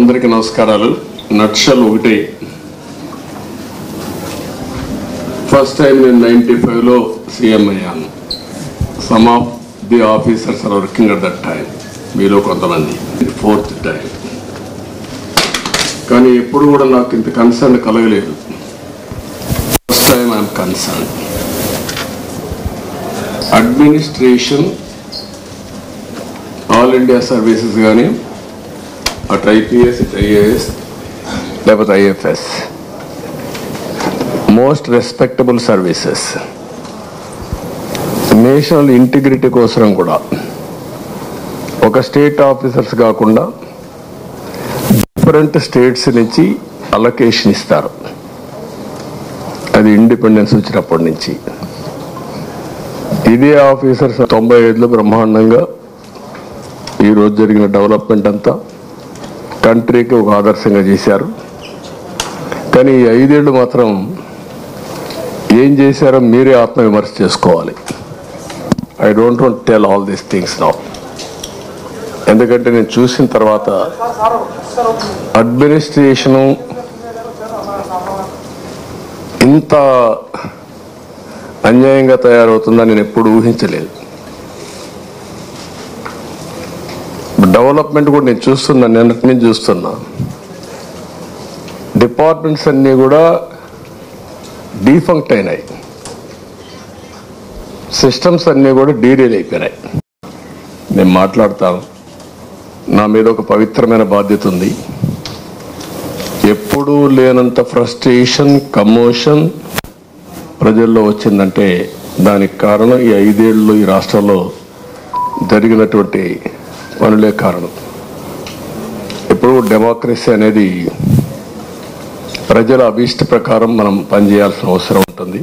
అందరికీ నమస్కారాలు. నక్షల్ ఒకటి ఫస్ట్ టైం నేను 95లో సీఎం అయ్యాను. Some of the officers are working at that time. మీలో కొంతమంది ఫోర్త్ టైం. కానీ ఎప్పుడు కూడా నాకు ఇంత కన్సర్న్ కలగలేదు. First time I'm concern. Administration all India services కానీ అటు ఐపీఎస్ ఇటు ఐఏఎస్ లేకపోతే IFS most respectable services. National integrity కోసం కూడా ఒక స్టేట్ ఆఫీసర్స్ కాకుండా డిఫరెంట్ స్టేట్స్ నుంచి అలొకేషన్ ఇస్తారు. అది ఇండిపెండెన్స్ వచ్చినప్పటి నుంచి. ఇదే ఆఫీసర్స్ 95లో బ్రహ్మాండంగా ఈరోజు జరిగిన డెవలప్మెంట్ అంతా కంట్రీకి ఒక ఆదర్శంగా చేశారు. కానీ ఈ 5 ఏళ్ళు మాత్రం ఏం చేశారో మీరే ఆత్మవిమర్శ చేసుకోవాలి. I don't want tell all these things now. ఎందుకంటే నేను చూసిన తర్వాత అడ్మినిస్ట్రేషను ఇంత అన్యాయంగా తయారవుతుందని నేను ఎప్పుడు ఊహించలేదు. డెవలప్మెంట్ కూడా నేను చూస్తున్నాను, నిన్నటి నుంచి చూస్తున్నా. డిపార్ట్మెంట్స్ అన్నీ కూడా డీఫంక్ట్ అయినాయి. సిస్టమ్స్ అన్నీ కూడా డీరేల్ అయిపోయినాయి. నేను మాట్లాడతాను. నా మీద ఒక పవిత్రమైన బాధ్యత ఉంది. ఎప్పుడూ లేనంత ఫ్రస్ట్రేషన్, కమోషన్ ప్రజల్లో వచ్చిందంటే దానికి కారణం ఈ 5 ఏళ్ళు ఈ రాష్ట్రంలో జరిగినటువంటి పనులే కారణం. ఎప్పుడు డెమోక్రసీ అనేది ప్రజల అభీష్ట ప్రకారం మనం పనిచేయాల్సిన అవసరం ఉంటుంది.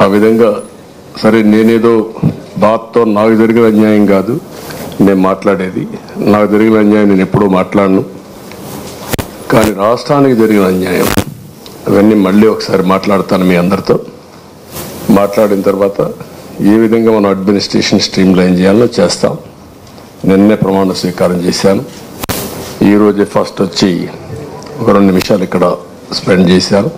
ఆ విధంగా సరే, నేనేదో బాధతో నాకు జరిగిన అన్యాయం కాదు నేను మాట్లాడేది. నాకు జరిగిన అన్యాయం నేను ఎప్పుడూ మాట్లాడను. కానీ రాష్ట్రానికి జరిగిన అన్యాయం అవన్నీ మళ్ళీ ఒకసారి మాట్లాడతాను మీ అందరితో. మాట్లాడిన తర్వాత ఏ విధంగా మనం అడ్మినిస్ట్రేషన్ స్ట్రీమ్ లైన్ చేయాలో చేస్తాం. నిన్నే ప్రమాణ స్వీకారం చేశాను. ఈరోజే ఫస్ట్ వచ్చి ఒక 2 నిమిషాలు ఇక్కడ స్పెండ్ చేశాను.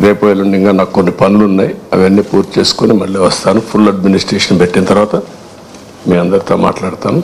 రేపు ఎల్లుండి ఇంకా నాకు కొన్ని పనులు ఉన్నాయి. అవన్నీ పూర్తి చేసుకొని మళ్ళీ వస్తాను. ఫుల్ అడ్మినిస్ట్రేషన్ పెట్టిన తర్వాత మీ అందరితో మాట్లాడతాను.